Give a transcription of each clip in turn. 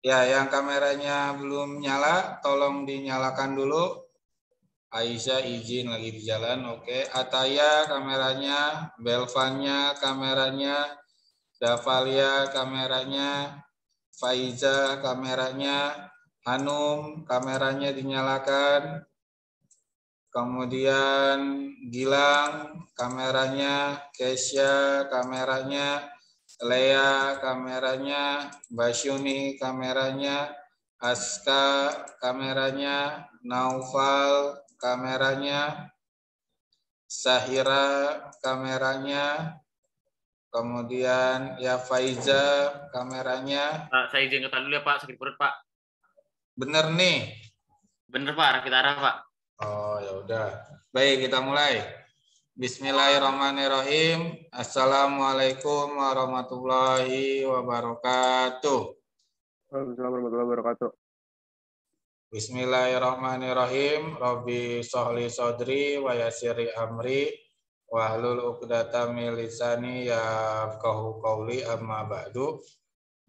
Ya, yang kameranya belum nyala, tolong dinyalakan dulu. Aisyah izin lagi di jalan, oke. Ataya kameranya, Belvanya kameranya, Davalia kameranya, Faiza kameranya, Hanum kameranya dinyalakan. Kemudian Gilang kameranya, Kesya kameranya, Lea kameranya, Basyuni kameranya, Aska kameranya, Naufal kameranya, Sahira kameranya, kemudian ya Faiza kameranya. Pak, saya izin ketan dulu ya Pak, sakit perut Pak. Bener nih. Bener Pak, arah kita arah Pak. Oh ya udah. Baik, kita mulai. Bismillahirrahmanirrahim. Assalamualaikum warahmatullahi wabarakatuh. Waalaikumsalam warahmatullahi wabarakatuh. Bismillahirrahmanirrahim. Rabbi sholli sodri wa yassiri amri wahlul 'uqdatam min lisani yafqahu qawli amma ba'du.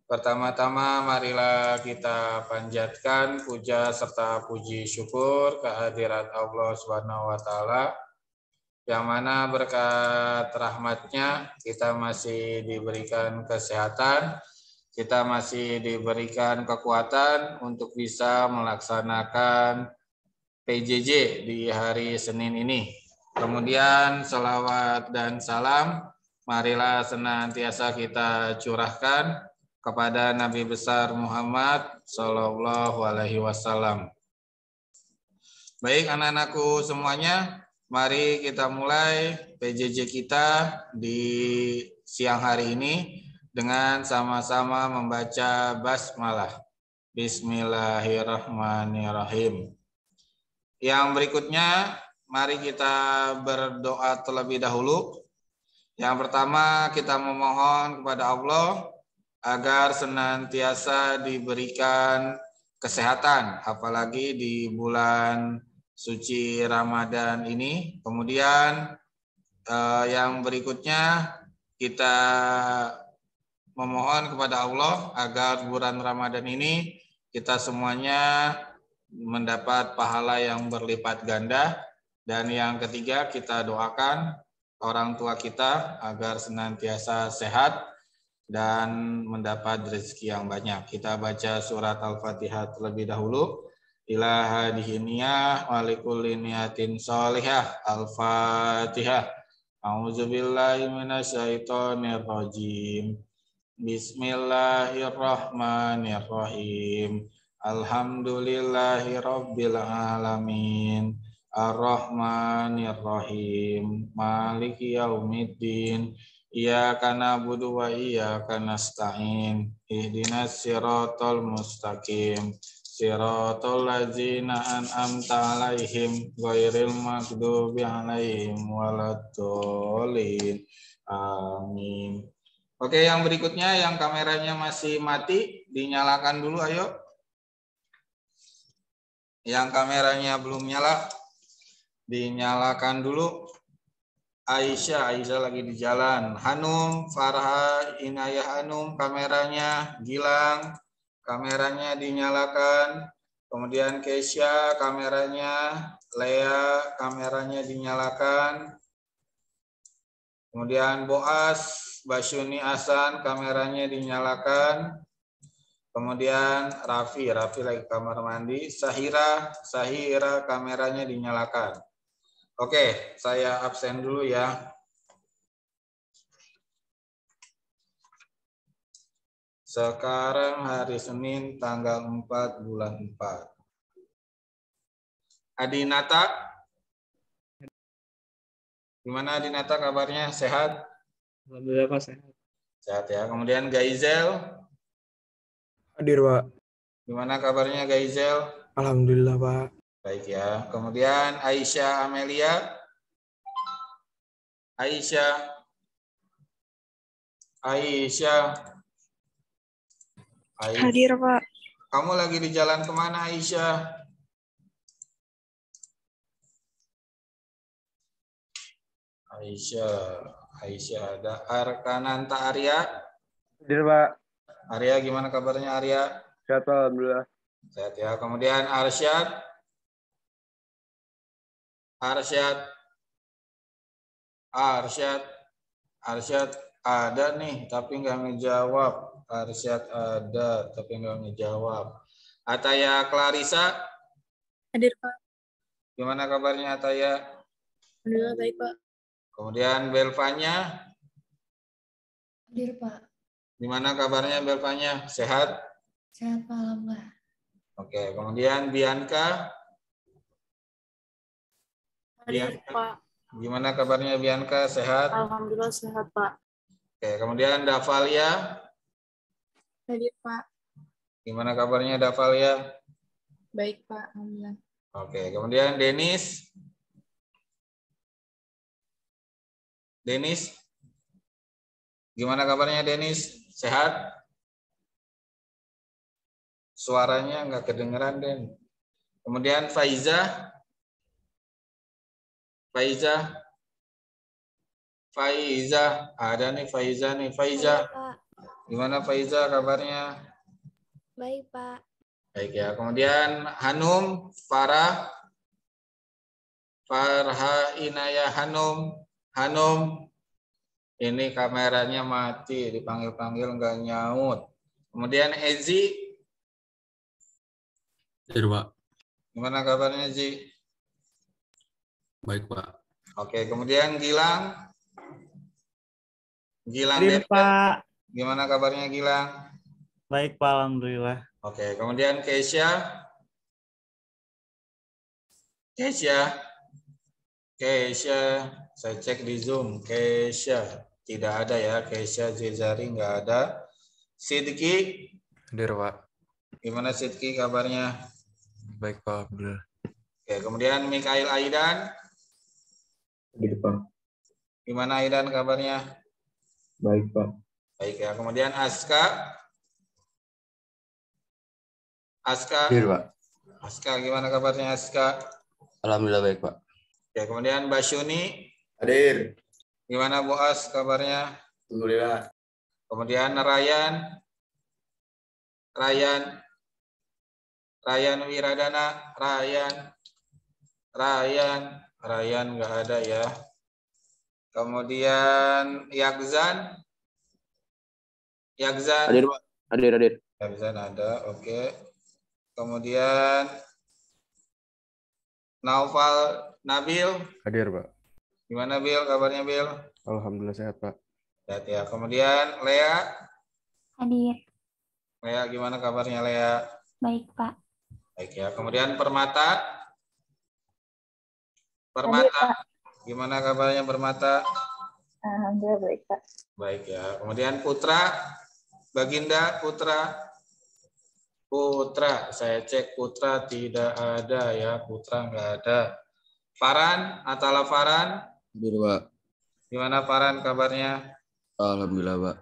Pertama-tama marilah kita panjatkan puja serta puji syukur kehadirat Allah Subhanahu wa taala, yang mana berkat rahmatnya kita masih diberikan kesehatan, kita masih diberikan kekuatan untuk bisa melaksanakan PJJ di hari Senin ini. Kemudian selawat dan salam marilah senantiasa kita curahkan kepada Nabi besar Muhammad Sallallahu Alaihi Wasallam. Baik anak-anakku semuanya, mari kita mulai PJJ kita di siang hari ini dengan sama-sama membaca basmalah. Bismillahirrahmanirrahim. Yang berikutnya, mari kita berdoa terlebih dahulu. Yang pertama, kita memohon kepada Allah agar senantiasa diberikan kesehatan, apalagi di bulan suci Ramadan ini. Kemudian yang berikutnya kita memohon kepada Allah agar bulan Ramadan ini kita semuanya mendapat pahala yang berlipat ganda. Dan yang ketiga, kita doakan orang tua kita agar senantiasa sehat dan mendapat rezeki yang banyak. Kita baca surat Al-Fatihah terlebih dahulu. Ila hadhihi niyah wa likulli niyatin sholihah. Al-Fatihah. A'udzubillahi minasyaitonir rajim. Bismillahirrahmanirrahim. Alhamdulillahi rabbil alamin. Ar-Rahmanir-Rahim. Maliki yaumiddin. Iyyaka na'budu wa iyyaka nasta'in. Ihdinas siratal mustaqim. Siratal ladzina an'amta 'alaihim ghairil maghdubi 'alaihim waladdallin. Amin. Oke, yang berikutnya yang kameranya masih mati, dinyalakan dulu ayo. Yang kameranya belum nyala, dinyalakan dulu. Aisyah lagi di jalan. Hanum, Farha, Inayah Hanum, kameranya. Gilang, kameranya dinyalakan. Kemudian Kesya, kameranya. Lea, kameranya dinyalakan. Kemudian Boas, Basyuni Hasan, kameranya dinyalakan. Kemudian Raffi lagi kamar mandi. Sahira, kameranya dinyalakan. Oke, saya absen dulu ya. Sekarang hari Senin tanggal 4 bulan 4. Adinata, gimana Adinata kabarnya? Sehat? Alhamdulillah Pak, sehat. Sehat ya. Kemudian Gaizel. Hadir Pak. Gimana kabarnya Gaizel? Alhamdulillah Pak. Baik ya. Kemudian Aisyah Amelia. Aisyah. Hadir Pak. Kamu lagi di jalan kemana Aisyah? Aisyah ada. Arkananta Arya. Hadir Pak. Arya, gimana kabarnya Arya? Sehat Pak, alhamdulillah. Sehat ya. Kemudian Arsyad. Arsyad. Arsyad. Arsyad ada nih, tapi nggak ngejawab. Arsyad ada, tapi nggak ngejawab. Ataya Clarissa. Hadir Pak. Gimana kabarnya Ataya? Alhamdulillah baik Pak. Kemudian Belvanya. Hadir Pak. Gimana kabarnya Belvanya? Sehat? Sehat Pak, alhamdulillah. Oke, kemudian Bianca. Hadir Bianca. Pak. Gimana kabarnya Bianca? Sehat? Alhamdulillah sehat Pak. Oke, kemudian Davalia. Hadir Pak. Gimana kabarnya Davalia? Baik Pak. Alhamdulillah. Oke, kemudian Denis. Denis. Gimana kabarnya Denis? Sehat? Suaranya nggak kedengeran, Den. Kemudian Faiza. Faiza. Faiza. Ada nih Faiza nih. Faiza. Pak. Gimana Faiza kabarnya? Baik Pak. Baik ya. Kemudian Hanum, Farah. Farha Inaya Hanum. Hanum. Ini kameranya mati, dipanggil-panggil nggak nyaut. Kemudian Ezi. Hadir Pak. Gimana kabarnya Ezi? Baik Pak. Oke, kemudian Gilang. Gilang Hadir Depet. Pak. Gimana kabarnya Gilang? Baik Pak, alhamdulillah. Oke, kemudian Keisha. Keisha. Keisha. Saya cek di Zoom. Keisha. Tidak ada ya. Keisha Zezari nggak ada. Sidki. Hadir Pak. Gimana Sidki kabarnya? Baik Pak, alhamdulillah. Oke, kemudian Mikail Aidan. Hadir Pak. Gimana Aidan kabarnya? Baik Pak. Baik ya. Kemudian Aska. Aska. Hadir Pak. Aska, gimana kabarnya Aska? Alhamdulillah baik Pak. Oke, kemudian Basyuni. Hadir. Gimana Bu As kabarnya? Alhamdulillah. Kemudian Ryan. Ryan. Ryan Wiradana. Ryan. Ryan. Ryan nggak ada ya. Kemudian Yakzan. Yakzan. Hadir Pak. Hadir. Yakzan ada, oke. Kemudian Naufal Nabil. Hadir Pak. Gimana Bil? Kabarnya Bil? Alhamdulillah sehat Pak. Sehat ya. Kemudian Lea. Hadir. Lea, gimana kabarnya Lea? Baik Pak. Baik ya. Kemudian Permata. Permata. Gimana kabarnya Permata? Alhamdulillah baik Pak. Baik ya. Kemudian Putra. Baginda Putra. Putra. Saya cek Putra tidak ada ya. Putra nggak ada. Farhan. Atala Farhan. Hadir Pak. Gimana Farhan kabarnya? Alhamdulillah Pak.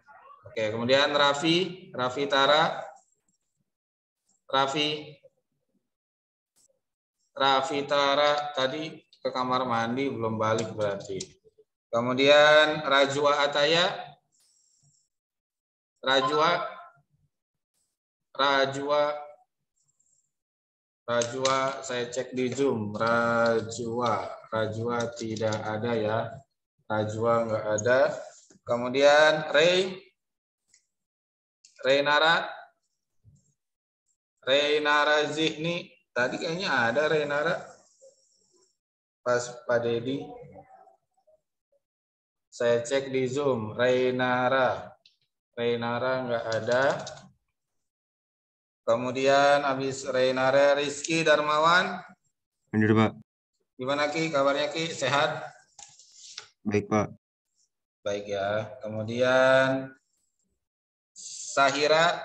Oke. Kemudian Raffi. Raffi Tara. Raffi. Raffi Tara tadi ke kamar mandi belum balik berarti. Kemudian Rajwa Ataya. Rajwa. Rajwa saya cek di Zoom. Rajwa tidak ada ya. Rajwa nggak ada. Kemudian Reynara Zihni. Tadi kayaknya ada Reynara. Pas Pak Dedi. Saya cek di Zoom. Reynara nggak ada. Kemudian habis Reynara Rizky Darmawan. Hadir Pak. Gimana Ki? Kabarnya Ki? Sehat? Baik Pak. Baik ya. Kemudian Sahira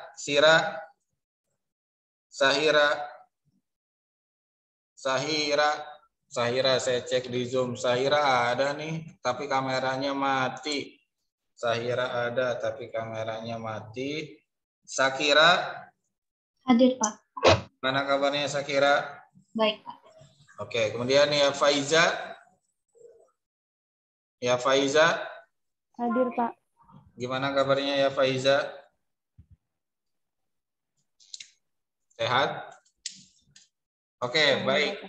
saya cek di Zoom. Sahira ada nih, tapi kameranya mati. Sahira ada, tapi kameranya mati. Sakira. Hadir Pak. Mana kabarnya Sakira? Baik Pak. Oke, kemudian ya Faiza. Ya Faiza. Hadir Pak. Gimana kabarnya ya Faiza? Sehat? Oke, baik.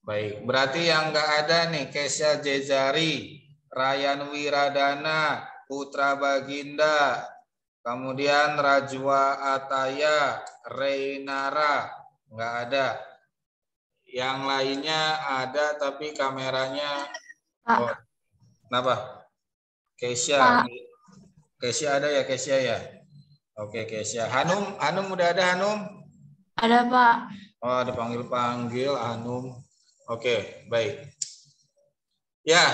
Baik, berarti yang nggak ada nih Kesya Jezari, Ryan Wiradana, Putra Baginda, kemudian Rajwa Ataya, Reynara, nggak ada. Yang lainnya ada tapi kameranya. Oh, kenapa? Kesya. Kesya ada ya, Kesya ya. Oke, Kesya. Hanum udah ada Hanum? Ada, Pak. Oh, ada panggil-panggil Hanum. Oke, baik. Ya,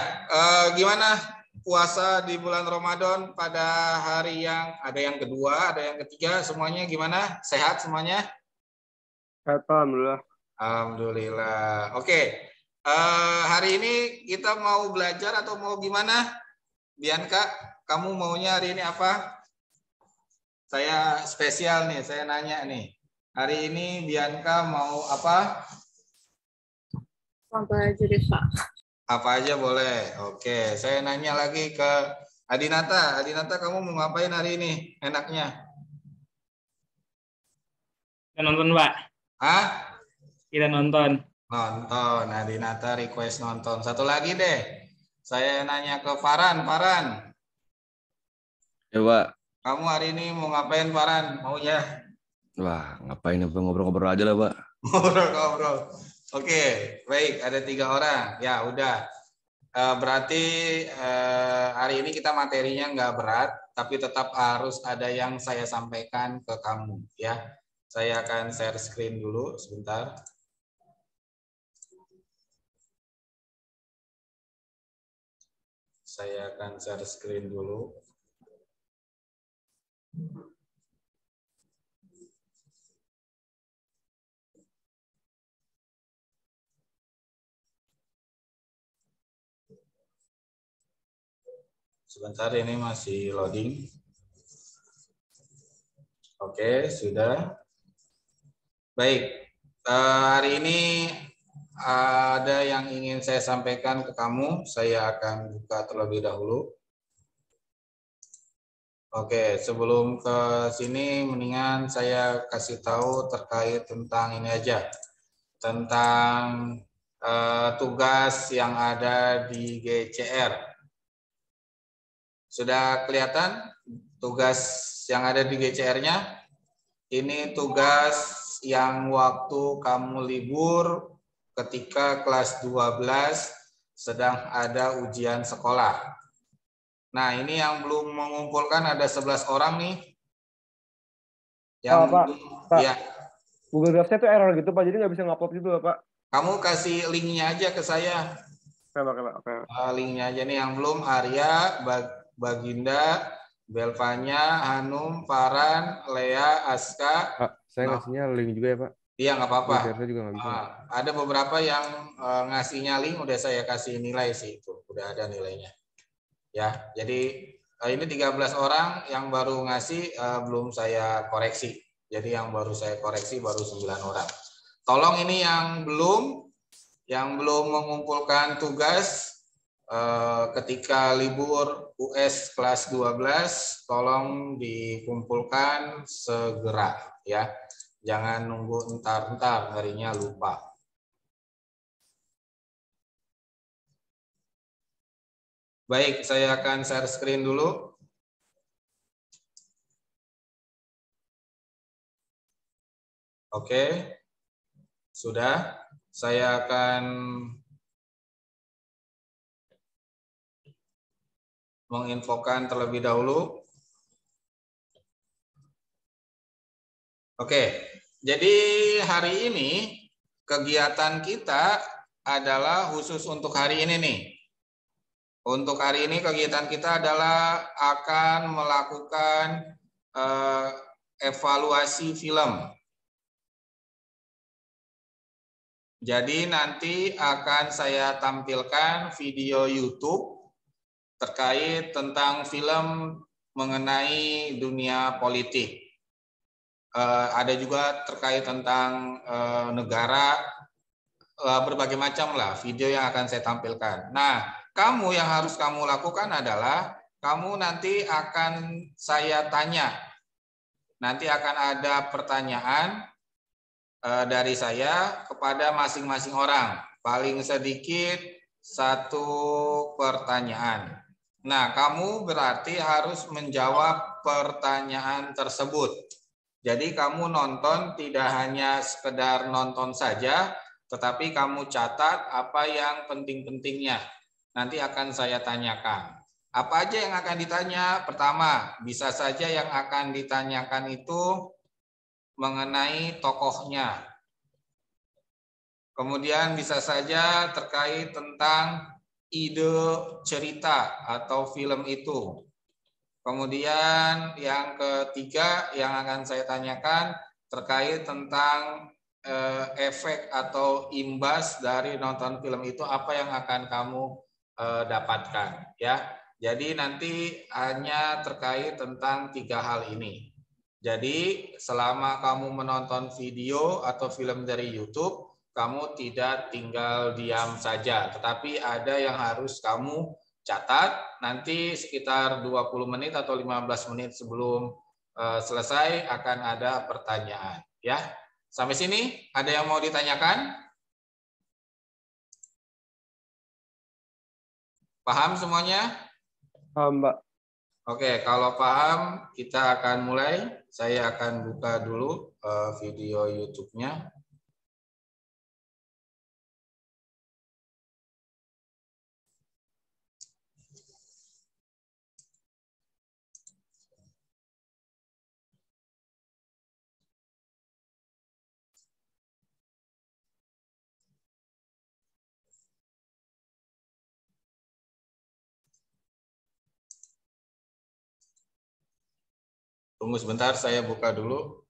gimana puasa di bulan Ramadan pada hari yang ada yang kedua, ada yang ketiga, semuanya gimana? Sehat semuanya? Sehat, Pak. Alhamdulillah. Alhamdulillah. Oke, hari ini kita mau belajar atau mau gimana? Bianca, kamu maunya hari ini apa? Saya spesial nih, saya nanya nih. Hari ini Bianca mau apa? Apa aja deh, Pak. Apa aja boleh. Oke, saya nanya lagi ke Adinata. Adinata, kamu mau ngapain hari ini? Enaknya? Kita nonton, Pak. Hah? Kita nonton. Nonton. Adinata request nonton. Satu lagi deh. Saya nanya ke Farhan. Farhan, Ya, Pak. kamu hari ini mau ngapain, Farhan? Maunya? Wah, ngapain ngobrol-ngobrol aja lah, Pak. Ngobrol-ngobrol. Oke, baik. Ada 3 orang. Ya, udah. Berarti hari ini kita materinya nggak berat, tapi tetap harus ada yang saya sampaikan ke kamu. Ya, saya akan share screen dulu sebentar. Saya akan share screen dulu. Sebentar, ini masih loading. Oke, sudah. Baik, hari ini ada yang ingin saya sampaikan ke kamu. Saya akan buka terlebih dahulu. Oke, sebelum ke sini, mendingan saya kasih tahu terkait tentang ini aja. Tentang tugas yang ada di GCR. Sudah kelihatan tugas yang ada di GCR-nya? Ini tugas yang waktu kamu libur ketika kelas 12 sedang ada ujian sekolah. Nah, ini yang belum mengumpulkan ada 11 orang nih. Yang Pak. Ya. Google Drive-nya tuh error gitu, Pak. Jadi nggak bisa ngupload gitu, Pak. Kamu kasih linknya aja ke saya. Oke. Linknya aja nih yang belum. Arya, Baginda, Belvanya, Hanum, Farhan, Lea, Aska. Pak, saya ngasihnya link juga ya, Pak. Iya, nggak apa-apa. Saya juga nggak bisa. Ada beberapa yang ngasihnya link, udah saya kasih nilai sih itu. Udah ada nilainya. Ya, jadi ini 13 orang yang baru ngasih belum saya koreksi. Jadi yang baru saya koreksi baru 9 orang. Tolong ini yang belum mengumpulkan tugas ketika libur US kelas 12, tolong dikumpulkan segera ya. Jangan nunggu entar harinya lupa. Baik, saya akan share screen dulu. Oke. Sudah. Saya akan menginfokan terlebih dahulu. Oke, jadi hari ini kegiatan kita adalah khusus untuk hari ini nih. Untuk hari ini kegiatan kita adalah akan melakukan evaluasi film. Jadi nanti akan saya tampilkan video YouTube terkait tentang film mengenai dunia politik. Ada juga terkait tentang negara, berbagai macam lah video yang akan saya tampilkan. Nah, kamu yang harus kamu lakukan adalah kamu nanti akan saya tanya. Nanti akan ada pertanyaan dari saya kepada masing-masing orang. Paling sedikit 1 pertanyaan. Nah, kamu berarti harus menjawab pertanyaan tersebut. Jadi kamu nonton tidak hanya sekedar nonton saja, tetapi kamu catat apa yang penting-pentingnya. Nanti akan saya tanyakan. Apa aja yang akan ditanya? Pertama, bisa saja yang akan ditanyakan itu mengenai tokohnya. Kemudian bisa saja terkait tentang ide cerita atau film itu. Kemudian yang ketiga yang akan saya tanyakan terkait tentang efek atau imbas dari nonton film itu, apa yang akan kamu dapatkan, ya. Jadi nanti hanya terkait tentang 3 hal ini. Jadi selama kamu menonton video atau film dari YouTube, kamu tidak tinggal diam saja, tetapi ada yang harus kamu catat. Nanti sekitar 20 menit atau 15 menit sebelum selesai akan ada pertanyaan, ya. Sampai sini ada yang mau ditanyakan? Paham semuanya? Paham, Pak. Oke, kalau paham kita akan mulai. Saya akan buka dulu video YouTube-nya. Tunggu sebentar, saya buka dulu.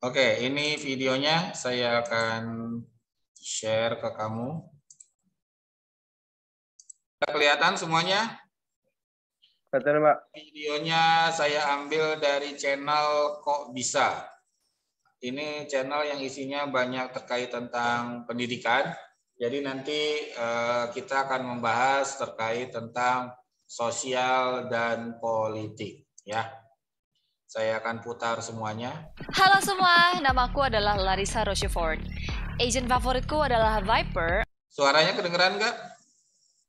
Oke, ini videonya saya akan share ke kamu. Kelihatan semuanya? Kelihatan, Pak. Videonya saya ambil dari channel Kok Bisa. Ini channel yang isinya banyak terkait tentang pendidikan. Jadi nanti kita akan membahas terkait tentang sosial dan politik, ya. Saya akan putar semuanya. Halo semua, namaku adalah Larissa Rochefort. Agent favoritku adalah Viper. Suaranya kedengeran nggak?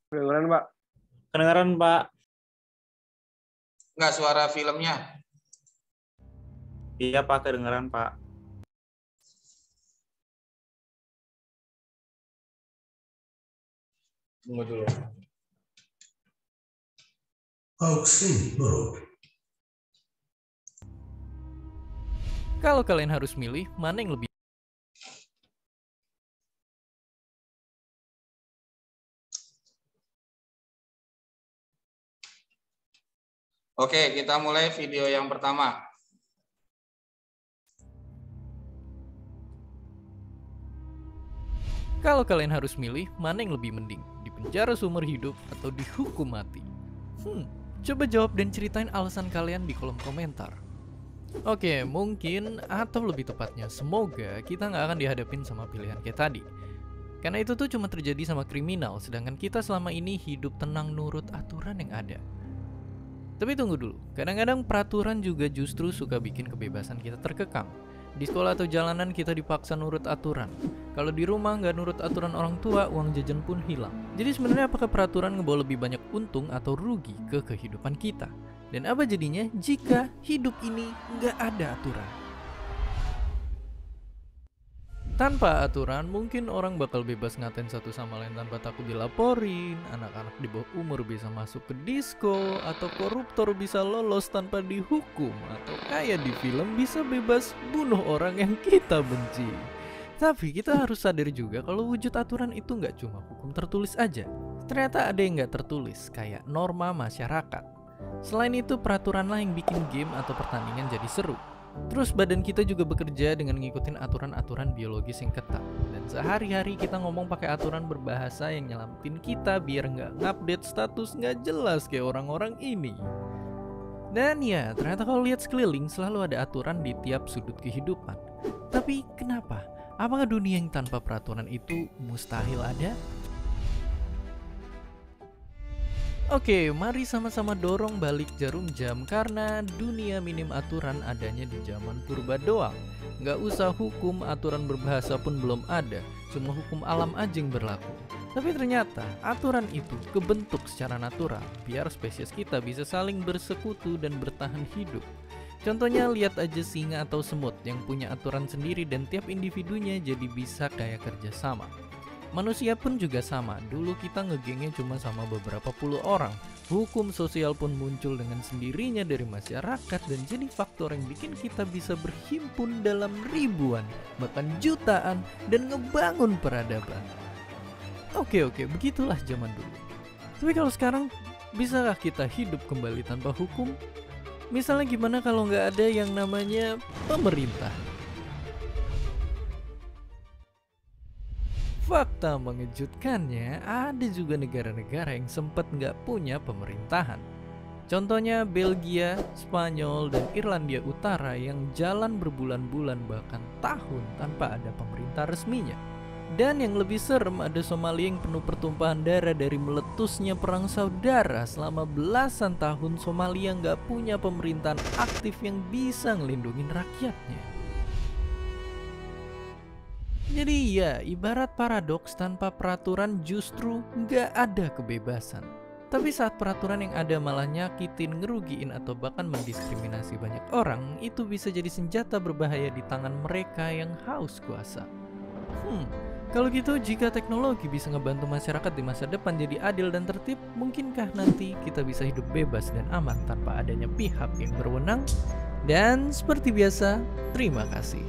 Kedengeran, Pak. Kedengaran, Pak. Nggak, suara filmnya. Iya, Pak, kedengaran, Pak. Tunggu dulu. Kalau kalian harus milih, mana yang lebih... Oke, kita mulai video yang pertama. Kalau kalian harus milih, mana yang lebih mending? Dipenjara seumur hidup atau dihukum mati? Coba jawab dan ceritain alasan kalian di kolom komentar. Oke, mungkin atau lebih tepatnya semoga kita nggak akan dihadapin sama pilihan kayak tadi. Karena itu tuh cuma terjadi sama kriminal, sedangkan kita selama ini hidup tenang nurut aturan yang ada. Tapi tunggu dulu, kadang-kadang peraturan juga justru suka bikin kebebasan kita terkekang. Di sekolah atau jalanan kita dipaksa nurut aturan. Kalau di rumah nggak nurut aturan orang tua, uang jajan pun hilang. Jadi sebenarnya apakah peraturan ngebawa lebih banyak untung atau rugi ke kehidupan kita? Dan apa jadinya jika hidup ini nggak ada aturan? Tanpa aturan, mungkin orang bakal bebas ngatain satu sama lain tanpa takut dilaporin, anak-anak di bawah umur bisa masuk ke disco, atau koruptor bisa lolos tanpa dihukum, atau kayak di film bisa bebas bunuh orang yang kita benci. Tapi kita harus sadar juga kalau wujud aturan itu nggak cuma hukum tertulis aja. Ternyata ada yang nggak tertulis, kayak norma masyarakat. Selain itu, peraturanlah yang bikin game atau pertandingan jadi seru. Terus badan kita juga bekerja dengan ngikutin aturan-aturan biologis yang ketat. Dan sehari-hari kita ngomong pakai aturan berbahasa yang nyelamatin kita biar nggak ngupdate status nggak jelas kayak orang-orang ini. Dan ya, ternyata kalau lihat sekeliling selalu ada aturan di tiap sudut kehidupan. Tapi kenapa? Apakah dunia yang tanpa peraturan itu mustahil ada? Oke, mari sama-sama dorong balik jarum jam karena dunia minim aturan adanya di zaman purba doang. Nggak usah hukum, aturan berbahasa pun belum ada, cuma hukum alam aja yang berlaku. Tapi ternyata aturan itu kebentuk secara natural biar spesies kita bisa saling bersekutu dan bertahan hidup. Contohnya lihat aja singa atau semut yang punya aturan sendiri dan tiap individunya jadi bisa kayak kerjasama. Manusia pun juga sama, dulu kita ngegengnya cuma sama beberapa puluh orang. Hukum sosial pun muncul dengan sendirinya dari masyarakat dan jadi faktor yang bikin kita bisa berhimpun dalam ribuan, bahkan jutaan, dan ngebangun peradaban. Oke, begitulah zaman dulu. Tapi kalau sekarang, bisakah kita hidup kembali tanpa hukum? Misalnya gimana kalau nggak ada yang namanya pemerintah? Fakta mengejutkannya, ada juga negara-negara yang sempat nggak punya pemerintahan. Contohnya Belgia, Spanyol, dan Irlandia Utara yang jalan berbulan-bulan bahkan tahun tanpa ada pemerintah resminya. Dan yang lebih serem, ada Somalia yang penuh pertumpahan darah dari meletusnya perang saudara. Selama belasan tahun Somalia nggak punya pemerintahan aktif yang bisa ngelindungin rakyatnya. Jadi ya, ibarat paradoks, tanpa peraturan justru nggak ada kebebasan. Tapi saat peraturan yang ada malah nyakitin, ngerugiin, atau bahkan mendiskriminasi banyak orang, itu bisa jadi senjata berbahaya di tangan mereka yang haus kuasa. Kalau gitu, jika teknologi bisa ngebantu masyarakat di masa depan jadi adil dan tertib, mungkinkah nanti kita bisa hidup bebas dan aman tanpa adanya pihak yang berwenang? Dan seperti biasa, terima kasih.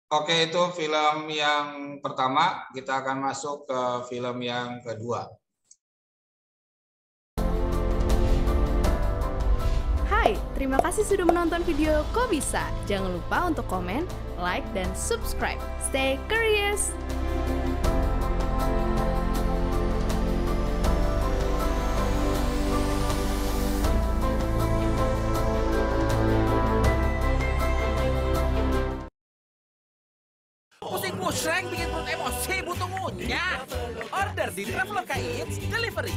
Oke, itu film yang pertama. Kita akan masuk ke film yang kedua. Hai, terima kasih sudah menonton video Kok Bisa. Jangan lupa untuk komen, like, dan subscribe. Stay curious! Pusing-pusing bikin perut emosi butuh ngunyah. Order di Traveloka Eats Delivery.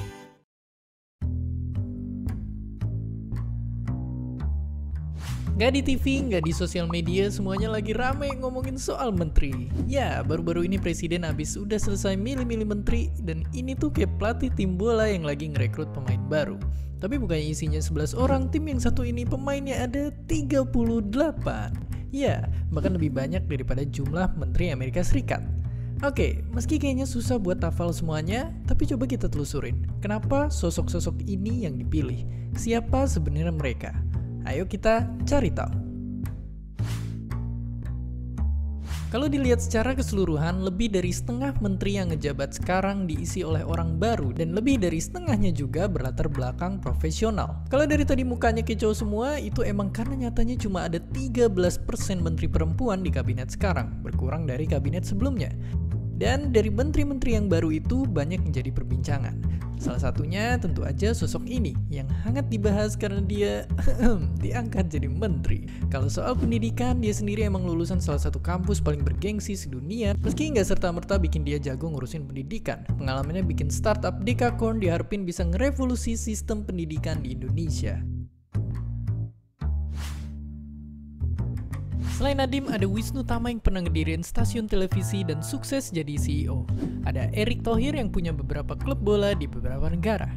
Nggak di TV, nggak di sosial media, semuanya lagi rame ngomongin soal menteri. Ya, baru-baru ini presiden habis udah selesai milih-milih menteri, dan ini tuh kayak pelatih tim bola yang lagi ngerekrut pemain baru. Tapi bukannya isinya 11 orang, tim yang satu ini pemainnya ada 38. Ya, bahkan lebih banyak daripada jumlah menteri Amerika Serikat. Oke, meski kayaknya susah buat hafal semuanya, tapi coba kita telusurin. Kenapa sosok-sosok ini yang dipilih? Siapa sebenarnya mereka? Ayo kita cari tahu. Kalau dilihat secara keseluruhan, lebih dari setengah menteri yang ngejabat sekarang diisi oleh orang baru, dan lebih dari setengahnya juga berlatar belakang profesional. Kalau dari tadi mukanya kecau semua, itu emang karena nyatanya cuma ada 13% menteri perempuan di kabinet sekarang, berkurang dari kabinet sebelumnya. Dan dari menteri-menteri yang baru itu banyak yang jadi perbincangan. Salah satunya tentu aja sosok ini yang hangat dibahas karena dia diangkat jadi menteri. Kalau soal pendidikan, dia sendiri emang lulusan salah satu kampus paling bergengsi sedunia. Meski nggak serta-merta bikin dia jago ngurusin pendidikan, pengalamannya bikin startup Dekakorn diharapin bisa ngerevolusi sistem pendidikan di Indonesia. Selain Nadiem, ada Wisnu Tama yang pernah ngedirin stasiun televisi dan sukses jadi CEO. Ada Erick Thohir yang punya beberapa klub bola di beberapa negara.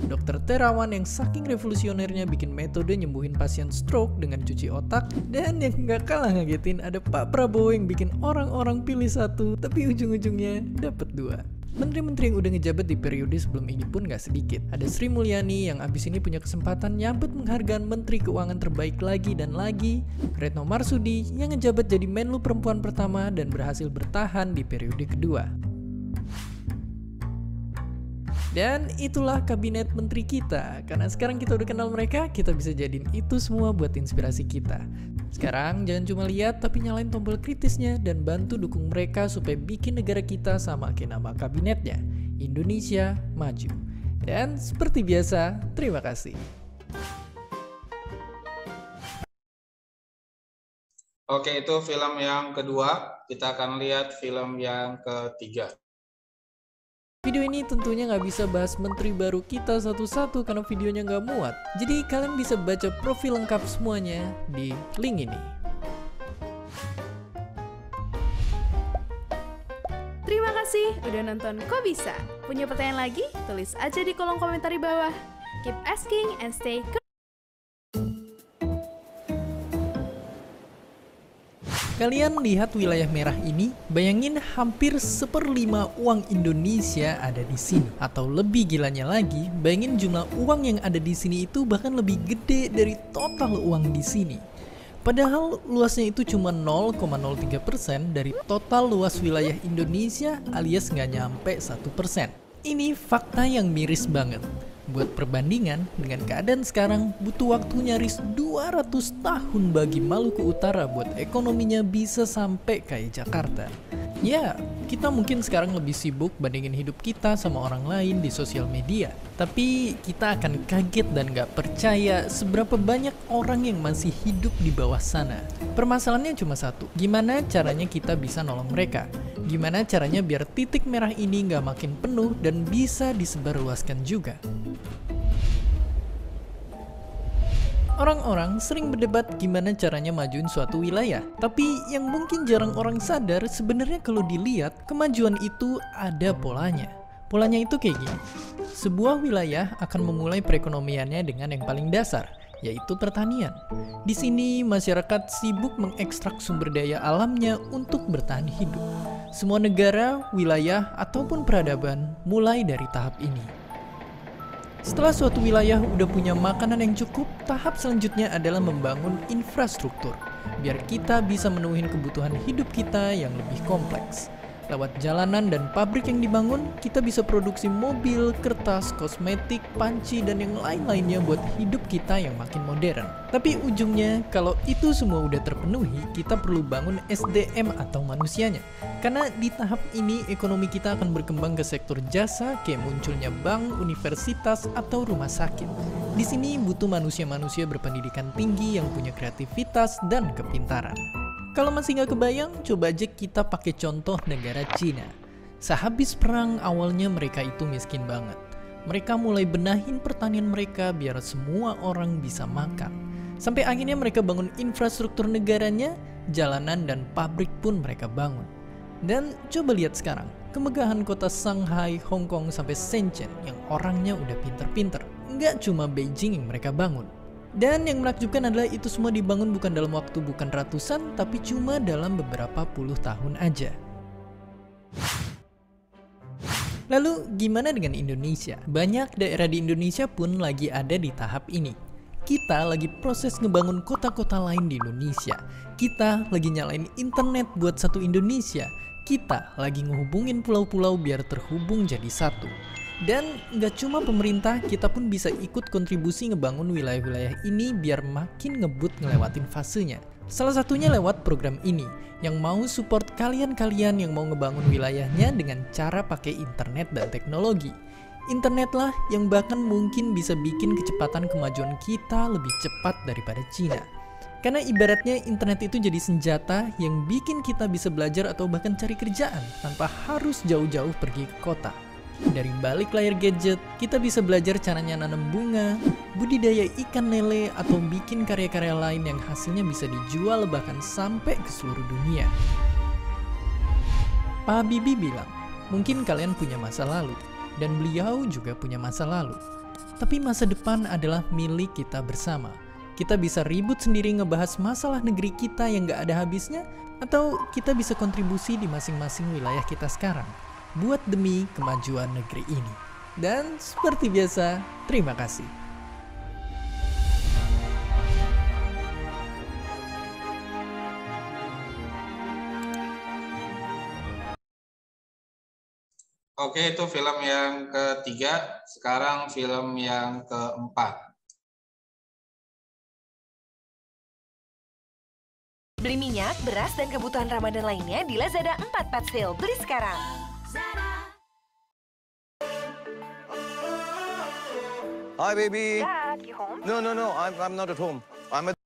Dr. Terawan yang saking revolusionernya bikin metode nyembuhin pasien stroke dengan cuci otak. Dan yang gak kalah ngagetin, ada Pak Prabowo yang bikin orang-orang pilih satu, tapi ujung-ujungnya dapet dua. Menteri-menteri yang udah ngejabat di periode sebelum ini pun gak sedikit. Ada Sri Mulyani yang abis ini punya kesempatan nyabet penghargaan Menteri Keuangan terbaik lagi dan lagi. Retno Marsudi yang ngejabat jadi Menlu perempuan pertama dan berhasil bertahan di periode kedua. Dan itulah kabinet menteri kita. Karena sekarang kita udah kenal mereka, kita bisa jadiin itu semua buat inspirasi kita. Sekarang jangan cuma lihat tapi nyalain tombol kritisnya dan bantu dukung mereka supaya bikin negara kita sama kayak nama kabinetnya, Indonesia Maju. Dan seperti biasa, terima kasih. Oke, itu film yang kedua. Kita akan lihat film yang ketiga. Video ini tentunya nggak bisa bahas menteri baru kita satu-satu karena videonya nggak muat. Jadi kalian bisa baca profil lengkap semuanya di link ini. Terima kasih udah nonton Kok Bisa. Punya pertanyaan lagi? Tulis aja di kolom komentar di bawah. Keep asking and stay Kalian lihat wilayah merah ini? Bayangin hampir 1/5 uang Indonesia ada di sini. Atau lebih gilanya lagi, bayangin jumlah uang yang ada di sini itu bahkan lebih gede dari total uang di sini. Padahal luasnya itu cuma 0,03% dari total luas wilayah Indonesia alias nggak nyampe 1%. Ini fakta yang miris banget. Buat perbandingan, dengan keadaan sekarang butuh waktu nyaris 200 tahun bagi Maluku Utara buat ekonominya bisa sampai kayak Jakarta. Ya, kita mungkin sekarang lebih sibuk bandingin hidup kita sama orang lain di sosial media. Tapi kita akan kaget dan gak percaya seberapa banyak orang yang masih hidup di bawah sana. Permasalahannya cuma satu, gimana caranya kita bisa nolong mereka? Gimana caranya biar titik merah ini gak makin penuh dan bisa disebarluaskan juga? Orang-orang sering berdebat gimana caranya majuin suatu wilayah. Tapi yang mungkin jarang orang sadar sebenarnya kalau dilihat kemajuan itu ada polanya. Polanya itu kayak gini. Sebuah wilayah akan memulai perekonomiannya dengan yang paling dasar, yaitu pertanian. Di sini masyarakat sibuk mengekstrak sumber daya alamnya untuk bertahan hidup. Semua negara, wilayah, ataupun peradaban mulai dari tahap ini. Setelah suatu wilayah udah punya makanan yang cukup, tahap selanjutnya adalah membangun infrastruktur, biar kita bisa menuhin kebutuhan hidup kita yang lebih kompleks. Lewat jalanan dan pabrik yang dibangun, kita bisa produksi mobil, kertas, kosmetik, panci, dan yang lain-lainnya buat hidup kita yang makin modern. Tapi ujungnya, kalau itu semua udah terpenuhi, kita perlu bangun SDM atau manusianya. Karena di tahap ini, ekonomi kita akan berkembang ke sektor jasa, kayak munculnya bank, universitas, atau rumah sakit. Di sini butuh manusia-manusia berpendidikan tinggi yang punya kreativitas dan kepintaran. Kalau masih nggak kebayang, coba aja kita pakai contoh negara Cina. Sehabis perang, awalnya mereka itu miskin banget. Mereka mulai benahin pertanian mereka biar semua orang bisa makan. Sampai akhirnya mereka bangun infrastruktur negaranya, jalanan dan pabrik pun mereka bangun. Dan coba lihat sekarang, kemegahan kota Shanghai, Hong Kong sampai Shenzhen yang orangnya udah pinter-pinter. Nggak cuma Beijing yang mereka bangun. Dan yang menakjubkan adalah itu semua dibangun bukan dalam waktu bukan ratusan, tapi cuma dalam beberapa puluh tahun aja. Lalu gimana dengan Indonesia? Banyak daerah di Indonesia pun lagi ada di tahap ini. Kita lagi proses ngebangun kota-kota lain di Indonesia. Kita lagi nyalain internet buat satu Indonesia. Kita lagi ngehubungin pulau-pulau biar terhubung jadi satu. Dan nggak cuma pemerintah, kita pun bisa ikut kontribusi ngebangun wilayah-wilayah ini biar makin ngebut ngelewatin fasenya. Salah satunya lewat program ini, yang mau support kalian-kalian yang mau ngebangun wilayahnya dengan cara pakai internet dan teknologi. Internet lah yang bahkan mungkin bisa bikin kecepatan kemajuan kita lebih cepat daripada Cina. Karena ibaratnya internet itu jadi senjata yang bikin kita bisa belajar atau bahkan cari kerjaan tanpa harus jauh-jauh pergi ke kota. Dari balik layar gadget, kita bisa belajar caranya nanam bunga, budidaya ikan lele, atau bikin karya-karya lain yang hasilnya bisa dijual bahkan sampai ke seluruh dunia. Pak Habibie bilang, mungkin kalian punya masa lalu, dan beliau juga punya masa lalu. Tapi masa depan adalah milik kita bersama. Kita bisa ribut sendiri ngebahas masalah negeri kita yang gak ada habisnya, atau kita bisa kontribusi di masing-masing wilayah kita sekarang, buat demi kemajuan negeri ini. Dan seperti biasa, terima kasih. Oke, itu film yang ketiga. Sekarang film yang keempat. Beli minyak, beras, dan kebutuhan Ramadan lainnya di Lazada 4 Pet Sale. Beli sekarang. Hi, baby. Dad, you home? No, I'm not at home. I'm at...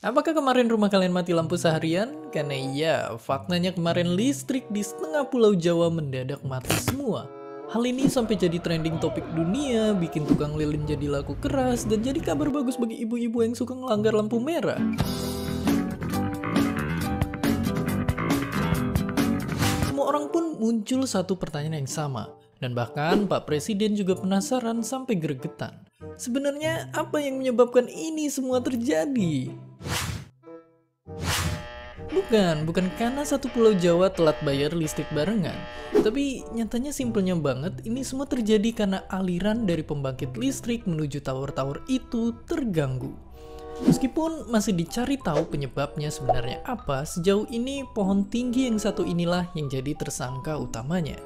Apakah kemarin rumah kalian mati lampu seharian? Karena iya, faktanya kemarin listrik di setengah pulau Jawa mendadak mati semua. Hal ini sampai jadi trending topik dunia, bikin tukang lilin jadi laku keras, dan jadi kabar bagus bagi ibu-ibu yang suka ngelanggar lampu merah. Semua orang pun muncul satu pertanyaan yang sama. Dan bahkan Pak Presiden juga penasaran sampai gregetan. Sebenarnya apa yang menyebabkan ini semua terjadi? Bukan karena satu pulau Jawa telat bayar listrik barengan. Tapi nyatanya simpelnya banget, ini semua terjadi karena aliran dari pembangkit listrik menuju tower-tower itu terganggu. Meskipun masih dicari tahu penyebabnya sebenarnya apa, sejauh ini pohon tinggi yang satu inilah yang jadi tersangka utamanya.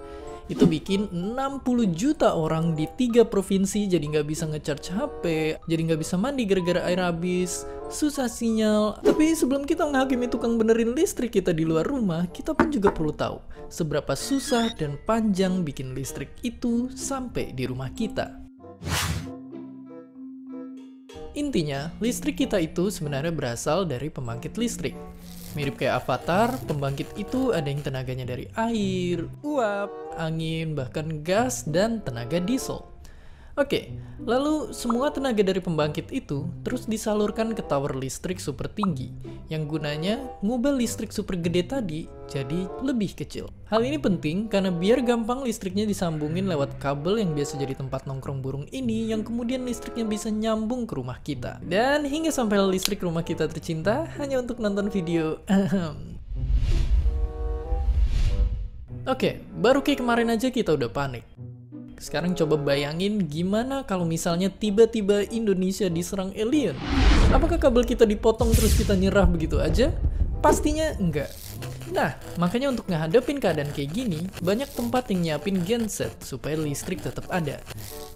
Itu bikin 60 juta orang di 3 provinsi jadi nggak bisa nge-charge HP, jadi nggak bisa mandi gara-gara air habis, susah sinyal. Tapi sebelum kita menghakimi tukang benerin listrik kita di luar rumah, kita pun juga perlu tahu seberapa susah dan panjang bikin listrik itu sampai di rumah kita. Intinya, listrik kita itu sebenarnya berasal dari pembangkit listrik. Mirip kayak Avatar, pembangkit itu ada yang tenaganya dari air, uap, angin, bahkan gas, dan tenaga diesel. Oke, lalu semua tenaga dari pembangkit itu terus disalurkan ke tower listrik super tinggi, yang gunanya ngubah listrik super gede tadi jadi lebih kecil. Hal ini penting karena biar gampang listriknya disambungin lewat kabel yang biasa jadi tempat nongkrong burung ini, yang kemudian listriknya bisa nyambung ke rumah kita. Dan hingga sampai listrik rumah kita tercinta hanya untuk nonton video. Oke, baru kayak kemarin aja kita udah panik. Sekarang coba bayangin gimana kalau misalnya tiba-tiba Indonesia diserang alien. Apakah kabel kita dipotong terus kita nyerah begitu aja? Pastinya enggak. Nah, makanya untuk ngehadapin keadaan kayak gini, banyak tempat yang nyiapin genset supaya listrik tetap ada.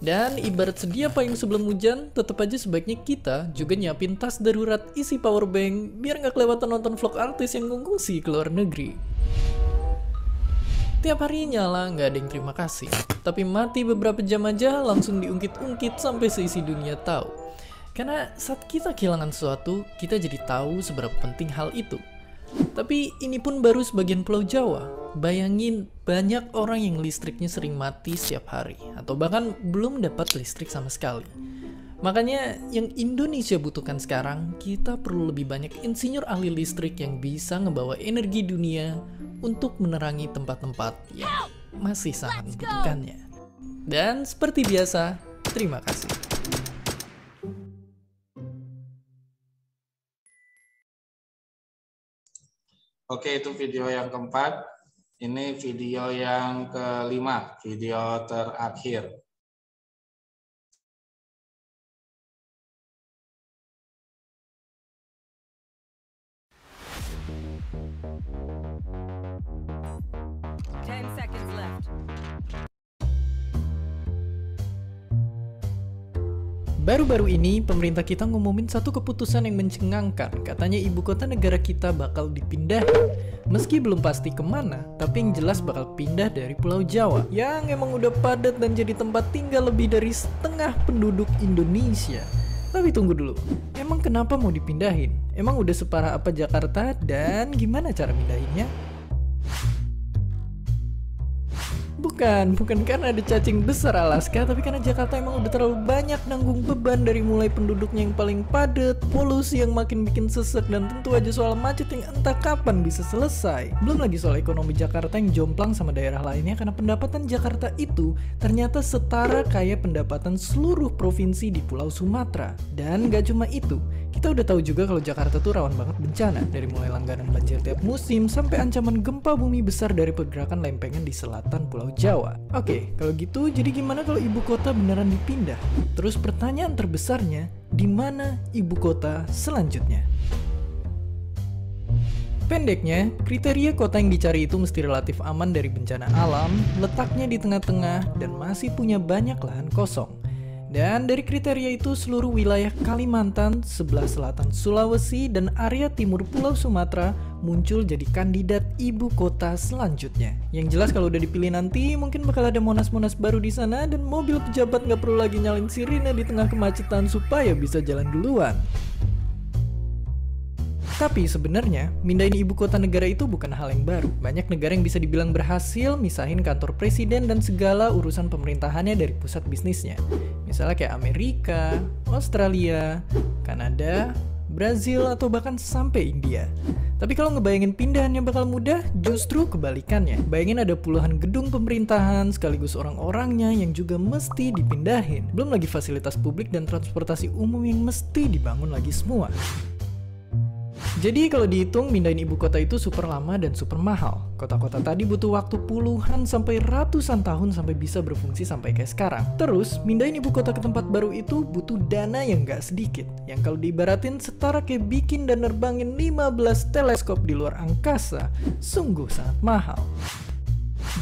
Dan ibarat sedia payung sebelum hujan, tetap aja sebaiknya kita juga nyiapin tas darurat isi powerbank biar nggak kelewatan nonton vlog artis yang ngungsi ke luar negeri. Tiap hari nyala, nggak ada yang terima kasih. Tapi mati beberapa jam aja langsung diungkit-ungkit sampai seisi dunia tahu. Karena saat kita kehilangan sesuatu, kita jadi tahu seberapa penting hal itu. Tapi ini pun baru sebagian pulau Jawa. Bayangin banyak orang yang listriknya sering mati setiap hari. Atau bahkan belum dapat listrik sama sekali. Makanya yang Indonesia butuhkan sekarang, kita perlu lebih banyak insinyur ahli listrik yang bisa ngebawa energi dunia untuk menerangi tempat-tempat yang masih sangat membutuhkannya. Dan seperti biasa, terima kasih. Oke, itu video yang keempat. Ini video yang kelima, video terakhir. Baru-baru ini, pemerintah kita ngumumin satu keputusan yang mencengangkan. Katanya ibu kota negara kita bakal dipindahin. Meski belum pasti kemana, tapi yang jelas bakal pindah dari Pulau Jawa, yang emang udah padat dan jadi tempat tinggal lebih dari setengah penduduk Indonesia. Tapi tunggu dulu, emang kenapa mau dipindahin? Emang udah separah apa Jakarta dan gimana cara pindahinnya? Bukan karena ada cacing besar Alaska, tapi karena Jakarta emang udah terlalu banyak nanggung beban dari mulai penduduknya yang paling padat, polusi yang makin bikin sesek, dan tentu aja soal macet yang entah kapan bisa selesai. Belum lagi soal ekonomi Jakarta yang jomplang sama daerah lainnya karena pendapatan Jakarta itu ternyata setara kayak pendapatan seluruh provinsi di Pulau Sumatera. Dan gak cuma itu, kita udah tahu juga kalau Jakarta tuh rawan banget bencana, dari mulai langganan banjir tiap musim sampai ancaman gempa bumi besar dari pergerakan lempengan di selatan Pulau Jawa. Oke, kalau gitu jadi gimana kalau ibu kota beneran dipindah? Terus pertanyaan terbesarnya, di mana ibu kota selanjutnya? Pendeknya, kriteria kota yang dicari itu mesti relatif aman dari bencana alam, letaknya di tengah-tengah, dan masih punya banyak lahan kosong. Dan dari kriteria itu seluruh wilayah Kalimantan, sebelah selatan Sulawesi, dan area timur Pulau Sumatera muncul jadi kandidat ibu kota selanjutnya. Yang jelas kalau udah dipilih nanti mungkin bakal ada monas-monas baru di sana dan mobil pejabat nggak perlu lagi nyalain sirine di tengah kemacetan supaya bisa jalan duluan. Tapi sebenarnya, mindahin ibu kota negara itu bukan hal yang baru. Banyak negara yang bisa dibilang berhasil misahin kantor presiden dan segala urusan pemerintahannya dari pusat bisnisnya. Misalnya kayak Amerika, Australia, Kanada, Brazil, atau bahkan sampai India. Tapi kalau ngebayangin pindahannya bakal mudah, justru kebalikannya. Bayangin ada puluhan gedung pemerintahan sekaligus orang-orangnya yang juga mesti dipindahin. Belum lagi fasilitas publik dan transportasi umum yang mesti dibangun lagi semua. Jadi kalau dihitung, mindahin ibu kota itu super lama dan super mahal. Kota-kota tadi butuh waktu puluhan sampai ratusan tahun sampai bisa berfungsi sampai kayak sekarang. Terus, mindahin ibu kota ke tempat baru itu butuh dana yang gak sedikit. Yang kalau diibaratin setara kayak bikin dan nerbangin 15 teleskop di luar angkasa, sungguh sangat mahal.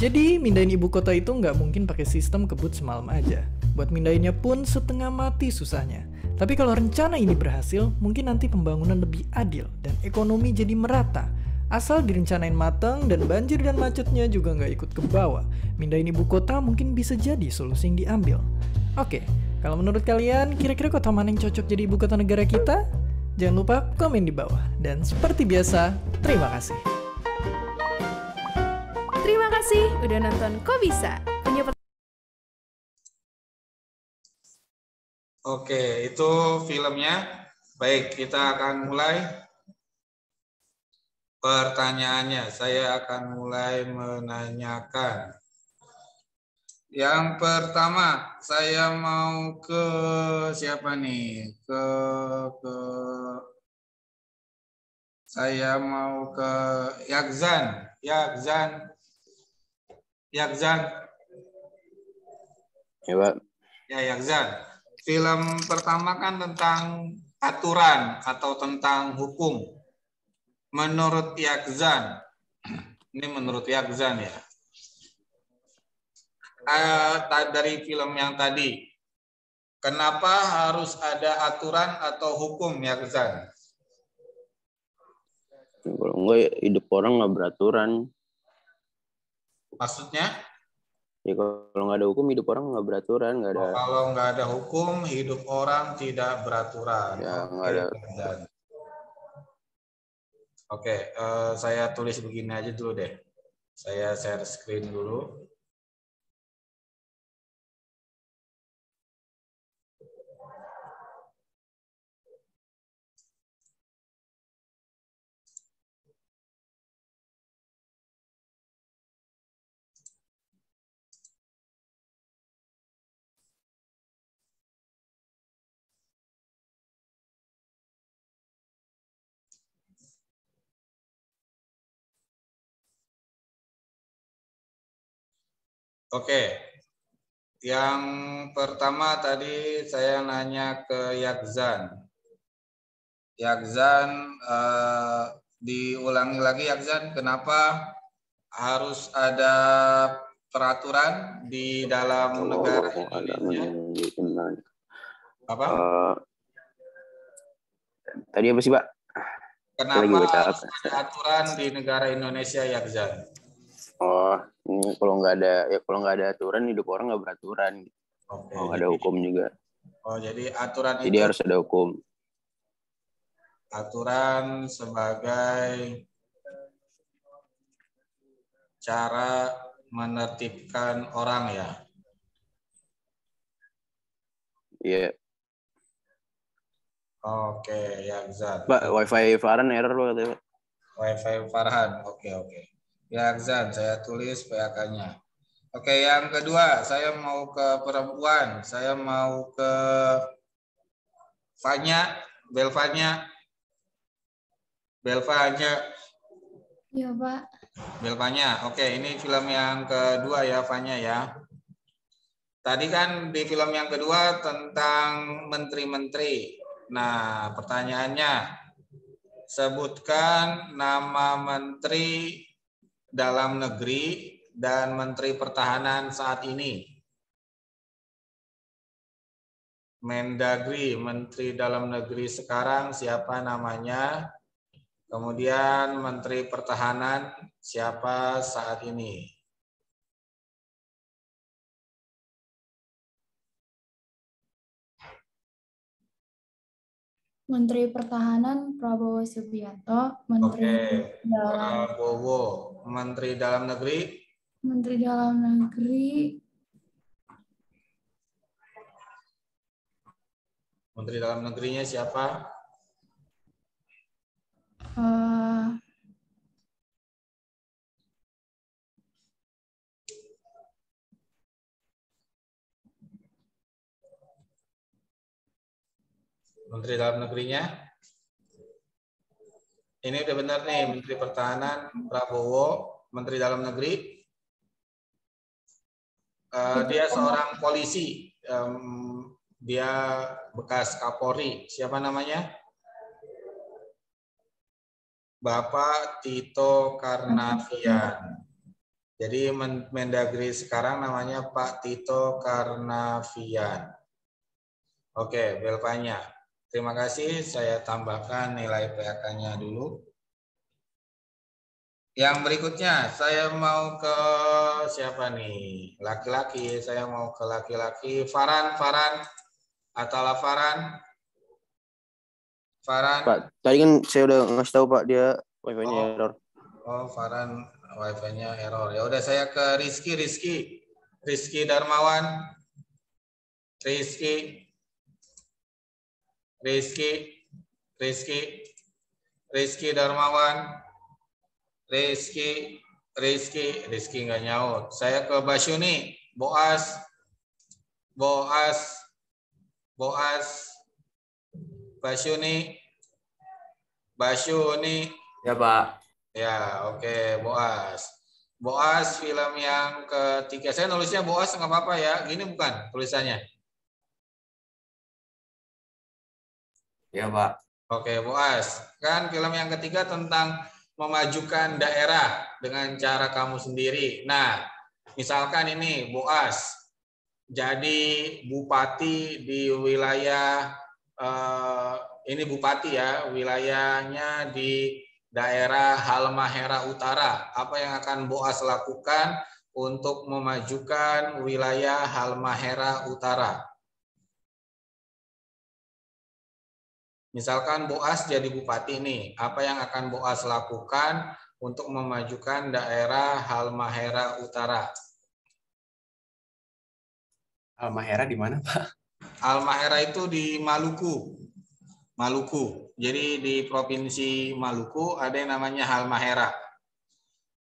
Jadi, mindahin ibu kota itu nggak mungkin pakai sistem kebut semalam aja. Buat mindahinnya pun setengah mati susahnya. Tapi kalau rencana ini berhasil, mungkin nanti pembangunan lebih adil dan ekonomi jadi merata. Asal direncanain matang dan banjir dan macetnya juga nggak ikut ke bawah. Mindahin ibu kota mungkin bisa jadi solusi yang diambil. Oke, kalau menurut kalian, kira-kira kota mana yang cocok jadi ibu kota negara kita? Jangan lupa komen di bawah. Dan seperti biasa, terima kasih. Terima kasih udah nonton Kok Bisa. Oke, itu filmnya. Baik, kita akan mulai pertanyaannya. Saya akan mulai menanyakan. Yang pertama, saya mau ke siapa nih? Saya mau ke Yakzan. Yakzan. Ya, Pak. Ya, Yakzan. Film pertama kan tentang aturan atau tentang hukum. Menurut Yakzan, ini menurut Yakzan ya. Dari film yang tadi, kenapa harus ada aturan atau hukum, Yakzan? Kalau enggak, hidup orang nggak beraturan. Maksudnya? Ya kalau nggak ada hukum, hidup orang nggak beraturan, nggak ada. Kalau nggak ada hukum, hidup orang tidak beraturan. Ya, nggak ada. Oke, saya tulis begini aja dulu deh. Saya share screen dulu. Oke, yang pertama tadi saya nanya ke Yakzan. Yakzan, diulangi lagi Yakzan, kenapa harus ada peraturan di dalam negara Indonesia? Apa? Tadi apa sih, Pak? Kenapa harus ada aturan di negara Indonesia, Yakzan? Oh, ini kalau nggak ada aturan, hidup orang nggak beraturan. Oke, kalau nggak ada hukum juga. Oh, jadi aturan jadi itu harus ada hukum. Aturan sebagai cara menertibkan orang ya. Iya. Oke, Yakzan. Pak, wifi Farhan error Pak katanya. Wifi Farhan, oke. Yakzan, saya tulis PAK-nya. Oke, yang kedua, saya mau ke perempuan. Saya mau ke Belvanya. Iya, Pak. Belvanya, oke, ini film yang kedua ya, Fanya ya. Tadi kan di film yang kedua tentang menteri-menteri. Nah, pertanyaannya, Sebutkan nama Menteri Dalam Negeri dan Menteri Pertahanan saat ini. Mendagri, Menteri Dalam Negeri sekarang siapa namanya? Kemudian Menteri Pertahanan siapa saat ini? Menteri Pertahanan Prabowo Subianto, Menteri Dalam Prabowo, Menteri Dalam Negeri. Menteri Dalam Negeri Menteri Dalam Negerinya siapa? Menteri Dalam Negerinya? Ini udah benar nih, Menteri Pertahanan Prabowo, Menteri Dalam Negeri. Dia seorang polisi, dia bekas Kapolri. Siapa namanya? Bapak Tito Karnavian. Jadi Mendagri sekarang namanya Pak Tito Karnavian. Oke, Belvanya. Terima kasih, saya tambahkan nilai PAK-nya dulu. Yang berikutnya, saya mau ke siapa nih? Laki-laki, saya mau ke laki-laki. Farhan. Atala Farhan. Pak, tadi kan saya udah ngasih tahu Pak, dia wifi-nya error. Oh, Farhan wifi-nya error. Ya udah, saya ke Rizky Darmawan. Rizky Darmawan. Rizky nggak nyaut. Saya ke Basyuni. Boas. Basyuni. Ya Pak. Ya, oke, Boas film yang ketiga. Saya nulisnya Boas nggak apa-apa ya. Gini bukan tulisannya? Ya Pak. Oke, Boas. Kan film yang ketiga tentang memajukan daerah dengan cara kamu sendiri. Nah, misalkan ini Boas jadi bupati di wilayah ini bupati ya, wilayahnya di daerah Halmahera Utara. Apa yang akan Boas lakukan untuk memajukan wilayah Halmahera Utara? Misalkan Boas jadi bupati nih, apa yang akan Boas lakukan untuk memajukan daerah Halmahera Utara? Halmahera di mana, Pak? Halmahera itu di Maluku. Jadi di Provinsi Maluku ada yang namanya Halmahera.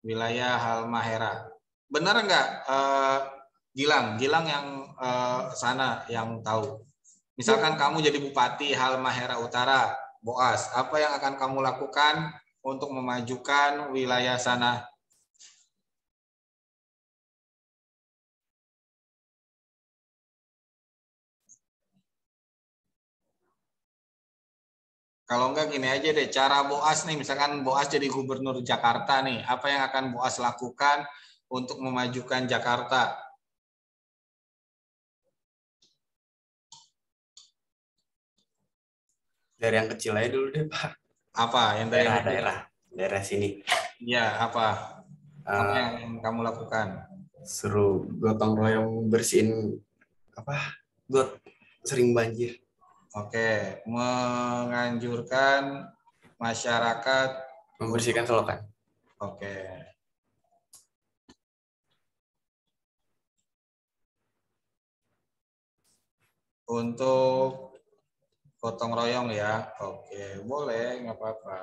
Wilayah Halmahera. Benar enggak Gilang yang sana yang tahu? Misalkan kamu jadi bupati Halmahera Utara, Boas, apa yang akan kamu lakukan untuk memajukan wilayah sana? Kalau enggak gini aja deh, cara Boas nih, misalkan Boas jadi gubernur Jakarta nih, apa yang akan Boas lakukan untuk memajukan Jakarta? Dari yang kecil aja dulu deh, Pak. Apa yang dari daerah sini? Iya, apa yang kamu lakukan? Suruh gotong royong bersihin got sering banjir. Oke, menganjurkan masyarakat membersihkan selokan. Oke. Untuk gotong royong ya. Oke, boleh, nggak apa-apa.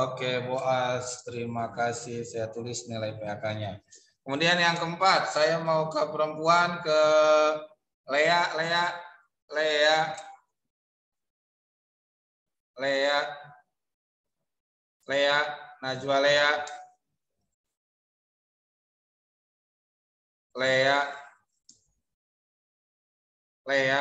Oke, Boas, terima kasih. Saya tulis nilai PAK-nya. Kemudian yang keempat, saya mau ke perempuan, ke Lea, Najwa Lea.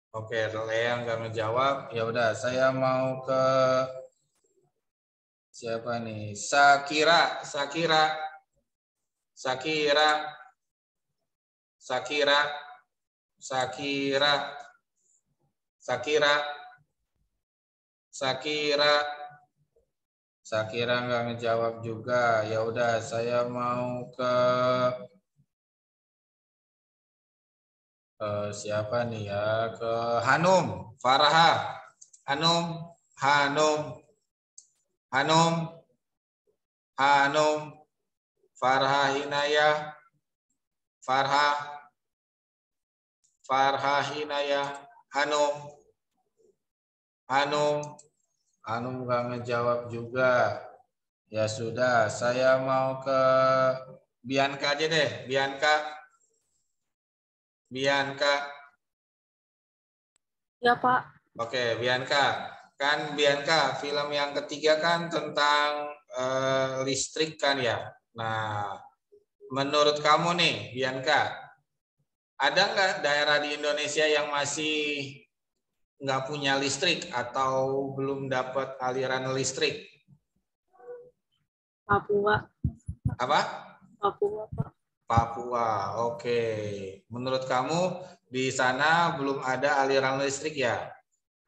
Oke, Lea nggak ngejawab. Ya udah, saya mau ke siapa nih? Sakira. Sakira. Sakira. Sakira. Sakira. Sakira. Sakira. Sakira nggak ngejawab juga. Ya udah, saya mau ke siapa nih ya? Ke Hanum, Farha. Hanum, Hanum, Hanum, Hanum, Farha Hinayah, Farha, Farha Hinayah, Hanum, Hanum, Hanum nggak ngejawab juga. Ya sudah, saya mau ke Bianca aja deh, Bianca. Bianca. Ya, Pak. Oke, Bianca. Kan Bianca, film yang ketiga kan tentang listrik kan ya. Nah, menurut kamu nih, Bianca, ada nggak daerah di Indonesia yang masih nggak punya listrik atau belum dapat aliran listrik? Papua. Apa? Papua, Pak. Papua, oke. Menurut kamu di sana belum ada aliran listrik ya?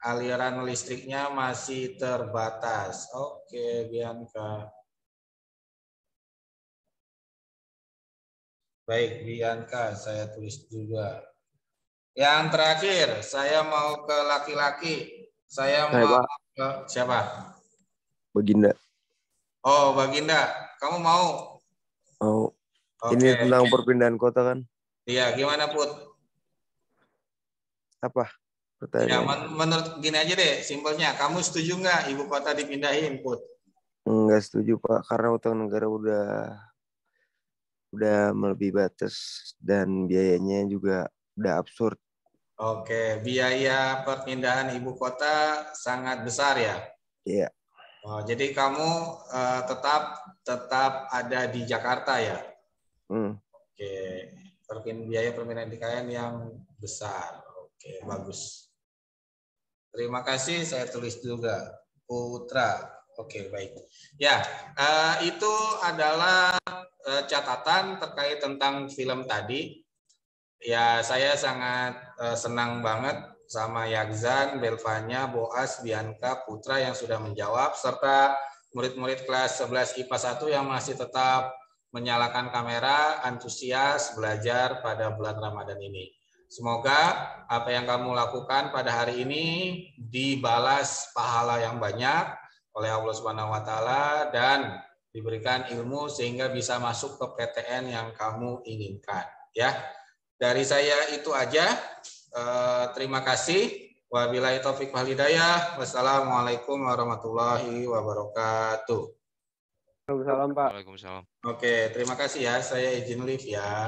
Aliran listriknya masih terbatas. Oke, Bianca. Baik, Bianca, saya tulis juga. Yang terakhir, saya mau ke laki-laki. Saya mau ke siapa? Baginda. Oh, Baginda. Kamu mau? Oh. Oke. Ini tentang perpindahan kota kan? Iya, gimana Put? Apa Ya, pertanyaan? menurut gini aja deh, simpelnya. Kamu setuju nggak ibu kota dipindahin, Put? Enggak setuju Pak, karena utang negara udah melebihi batas dan biayanya juga udah absurd. Oke, biaya perpindahan ibu kota sangat besar ya? Iya. Oh, jadi kamu tetap ada di Jakarta ya? Oke, biaya perpindahan IKN yang besar. Oke, bagus. Terima kasih, saya tulis juga. Putra. Oke, baik. Ya, itu adalah catatan terkait tentang film tadi. Ya, saya sangat senang banget sama Yakzan, Belvanya, Boas, Bianca, Putra yang sudah menjawab, serta murid-murid kelas 11 IPA 1 yang masih tetap menyalakan kamera, antusias belajar pada bulan Ramadan ini. Semoga apa yang kamu lakukan pada hari ini dibalas pahala yang banyak oleh Allah Subhanahu wa taala dan diberikan ilmu sehingga bisa masuk ke PTN yang kamu inginkan, ya. Dari saya itu aja. Terima kasih. Wabillahi taufik wal hidayah. Wassalamualaikum warahmatullahi wabarakatuh. Waalaikumsalam, Pak. Waalaikumsalam. Oke, terima kasih ya. Saya izin live ya.